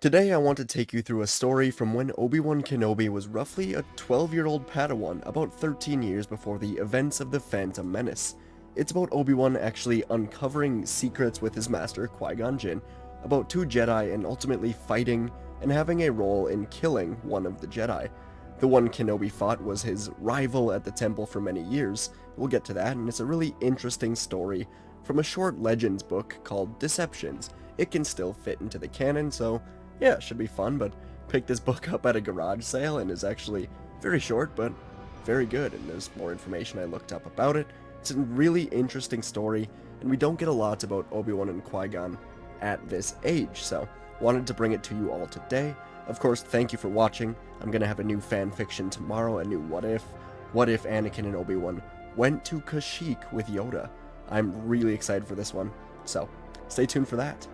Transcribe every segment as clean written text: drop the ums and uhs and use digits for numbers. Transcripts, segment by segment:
Today I want to take you through a story from when Obi-Wan Kenobi was roughly a 12-year-old Padawan about 13 years before the events of the Phantom Menace. It's about Obi-Wan actually uncovering secrets with his master Qui-Gon Jinn, about two Jedi and ultimately fighting and having a role in killing one of the Jedi. The one Kenobi fought was his rival at the temple for many years. We'll get to that, and it's a really interesting story from a short Legends book called Deceptions. It can still fit into the canon, so yeah, it should be fun, but picked this book up at a garage sale and is actually very short, but very good, and there's more information I looked up about it. It's a really interesting story, and we don't get a lot about Obi-Wan and Qui-Gon at this age, so wanted to bring it to you all today. Of course, thank you for watching. I'm gonna have a new fan fiction tomorrow, a new What If Anakin and Obi-Wan went to Kashyyyk with Yoda. I'm really excited for this one, so stay tuned for that.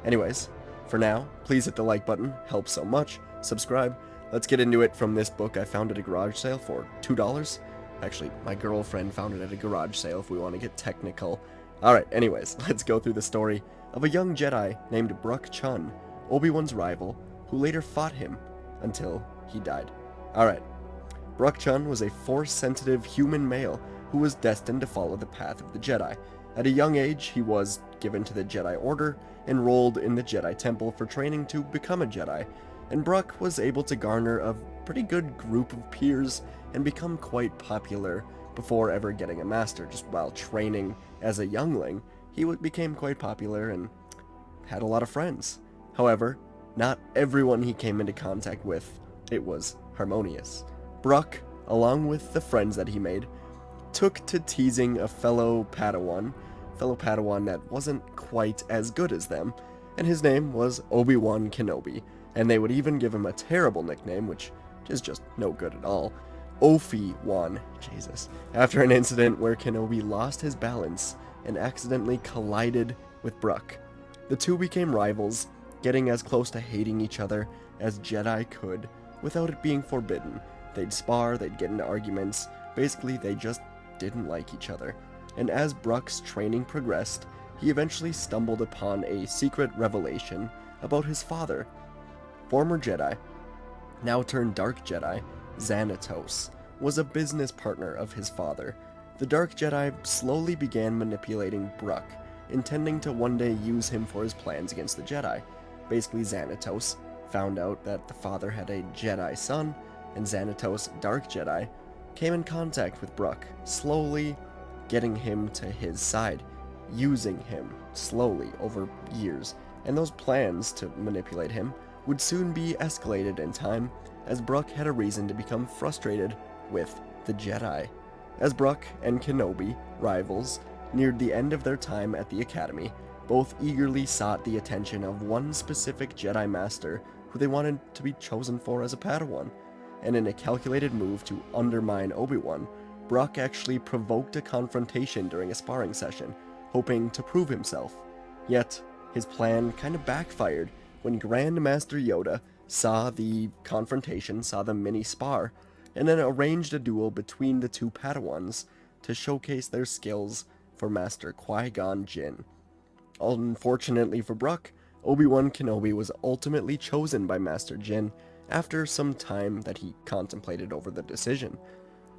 Anyways, for now, please hit the like button, helps so much. Subscribe. Let's get into it from this book I found at a garage sale for $2. Actually, my girlfriend found it at a garage sale if we want to get technical. Alright, anyways, let's go through the story of a young Jedi named Bruk Chun, Obi-Wan's rival, who later fought him until he died. Alright, Bruk Chun was a Force-sensitive human male who was destined to follow the path of the Jedi. At a young age, he was given to the Jedi Order, enrolled in the Jedi Temple for training to become a Jedi, and Bruk was able to garner a pretty good group of peers and become quite popular before ever getting a master. Just while training as a youngling, he became quite popular and had a lot of friends. However, not everyone he came into contact with, it was harmonious. Bruk, along with the friends that he made, took to teasing a fellow Padawan that wasn't quite as good as them, and his name was Obi-Wan Kenobi, and they would even give him a terrible nickname, which is just no good at all, Ophi-Wan, Jesus, after an incident where Kenobi lost his balance and accidentally collided with Bruk. The two became rivals, getting as close to hating each other as Jedi could without it being forbidden. They'd spar, they'd get into arguments, basically they just didn't like each other. And as Bruk's training progressed, he eventually stumbled upon a secret revelation about his father. Former Jedi, now turned Dark Jedi, Xanatos, was a business partner of his father. The Dark Jedi slowly began manipulating Bruk, intending to one day use him for his plans against the Jedi. Basically, Xanatos found out that the father had a Jedi son, and Xanatos, Dark Jedi, came in contact with Bruk, slowly getting him to his side, using him slowly over years, and those plans to manipulate him would soon be escalated in time, as Bruk had a reason to become frustrated with the Jedi. As Bruk and Kenobi, rivals, neared the end of their time at the Academy, both eagerly sought the attention of one specific Jedi Master who they wanted to be chosen for as a Padawan, and in a calculated move to undermine Obi-Wan, Bruk actually provoked a confrontation during a sparring session, hoping to prove himself. Yet, his plan kind of backfired when Grand Master Yoda saw the confrontation, saw the mini-spar, and then arranged a duel between the two Padawans to showcase their skills for Master Qui-Gon Jinn. Unfortunately for Bruk, Obi-Wan Kenobi was ultimately chosen by Master Jinn after some time that he contemplated over the decision.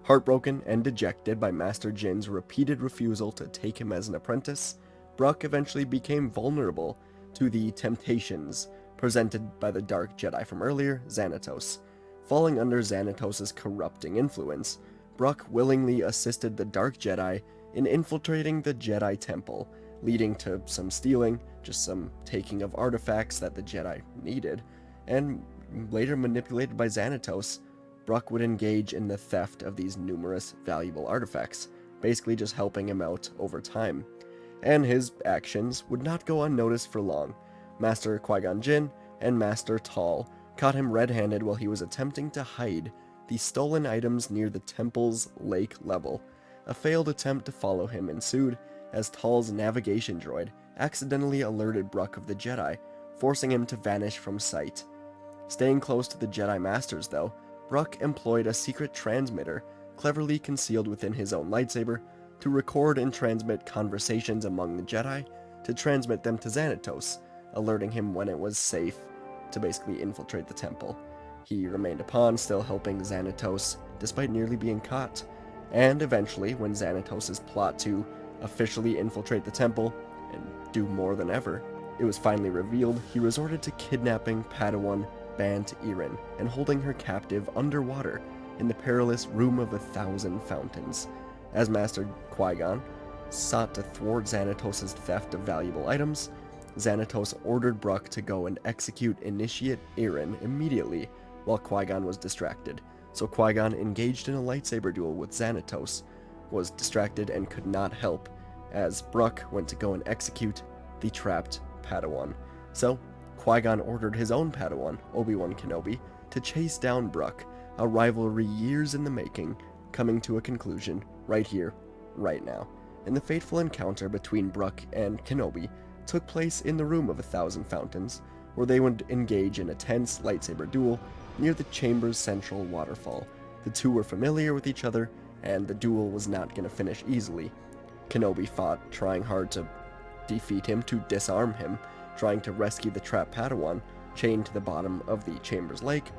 Heartbroken and dejected by Master Jinn's repeated refusal to take him as an apprentice, Bruk eventually became vulnerable to the temptations presented by the Dark Jedi from earlier, Xanatos. Falling under Xanatos' corrupting influence, Bruk willingly assisted the Dark Jedi in infiltrating the Jedi Temple, leading to some stealing, just some taking of artifacts that the Jedi needed, and later manipulated by Xanatos, Bruk would engage in the theft of these numerous valuable artifacts, basically just helping him out over time. And his actions would not go unnoticed for long. Master Qui-Gon Jinn and Master Tal caught him red-handed while he was attempting to hide the stolen items near the temple's lake level. A failed attempt to follow him ensued, as Tal's navigation droid accidentally alerted Bruk of the Jedi, forcing him to vanish from sight. Staying close to the Jedi Masters, though, Bruk employed a secret transmitter, cleverly concealed within his own lightsaber, to record and transmit conversations among the Jedi, to transmit them to Xanatos, alerting him when it was safe to basically infiltrate the temple. He remained a pawn, still helping Xanatos, despite nearly being caught. And eventually, when Xanatos' plot to officially infiltrate the temple and do more than ever, it was finally revealed, he resorted to kidnapping Padawan Bant Irin and holding her captive underwater in the perilous Room of 1,000 Fountains. As Master Qui-Gon sought to thwart Xanatos' theft of valuable items, Xanatos ordered Bruck to go and execute Initiate Irin immediately while Qui-Gon was distracted. So Qui-Gon, engaged in a lightsaber duel with Xanatos, was distracted and could not help as Bruck went to go and execute the trapped Padawan. So Qui-Gon ordered his own Padawan, Obi-Wan Kenobi, to chase down Bruck, a rivalry years in the making, coming to a conclusion right here, right now. And the fateful encounter between Bruck and Kenobi took place in the Room of 1,000 Fountains, where they would engage in a tense lightsaber duel near the chamber's central waterfall. The two were familiar with each other, and the duel was not going to finish easily. Kenobi fought, trying hard to defeat him, to disarm him, trying to rescue the trapped Padawan, chained to the bottom of the chamber's lake.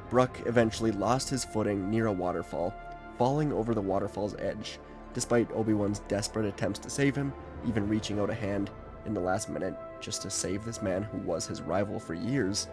Bruck eventually lost his footing near a waterfall, falling over the waterfall's edge, despite Obi-Wan's desperate attempts to save him, even reaching out a hand in the last minute just to save this man who was his rival for years.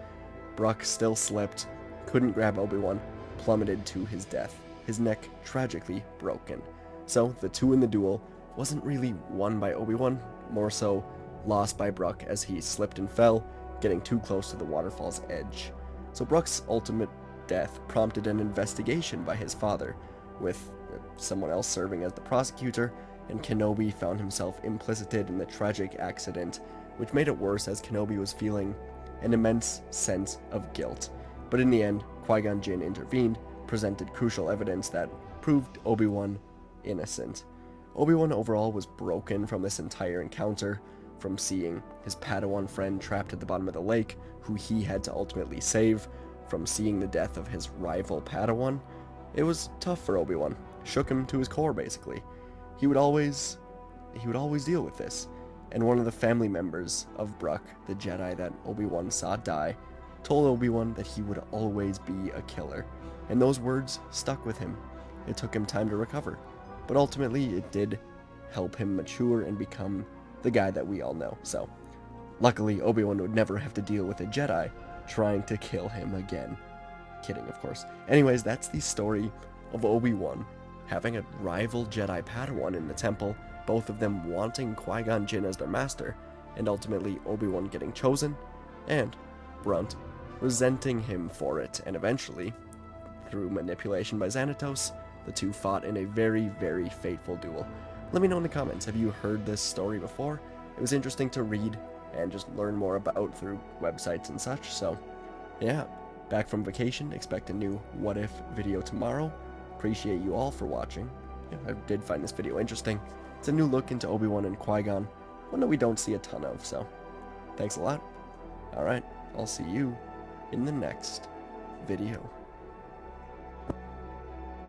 Bruck still slipped, couldn't grab Obi-Wan, plummeted to his death, his neck tragically broken. So the two in the duel wasn't really won by Obi-Wan, more so lost by Bruck as he slipped and fell, getting too close to the waterfall's edge. So Bruck's ultimate death prompted an investigation by his father, with someone else serving as the prosecutor, and Kenobi found himself implicated in the tragic accident, which made it worse as Kenobi was feeling an immense sense of guilt. But in the end, Qui-Gon Jinn intervened, presented crucial evidence that proved Obi-Wan innocent. Obi-Wan overall was broken from this entire encounter, from seeing his Padawan friend trapped at the bottom of the lake, who he had to ultimately save, from seeing the death of his rival Padawan. It was tough for Obi-Wan, shook him to his core basically. He would always deal with this, and one of the family members of Bruck, the Jedi that Obi-Wan saw die, told Obi-Wan that he would always be a killer, and those words stuck with him. It took him time to recover, but ultimately it did help him mature and become the guy that we all know. So, luckily, Obi-Wan would never have to deal with a Jedi trying to kill him again. Kidding, of course. Anyways, that's the story of Obi-Wan having a rival Jedi Padawan in the temple, both of them wanting Qui-Gon Jinn as their master, and ultimately Obi-Wan getting chosen, and Brunt resenting him for it, and eventually, through manipulation by Xanatos, the two fought in a very, very fateful duel. Let me know in the comments, have you heard this story before? It was interesting to read and just learn more about through websites and such, so yeah. Back from vacation, expect a new What If video tomorrow. Appreciate you all for watching. Yeah, I did find this video interesting. It's a new look into Obi-Wan and Qui-Gon, one that we don't see a ton of, so thanks a lot. Alright, I'll see you in the next video.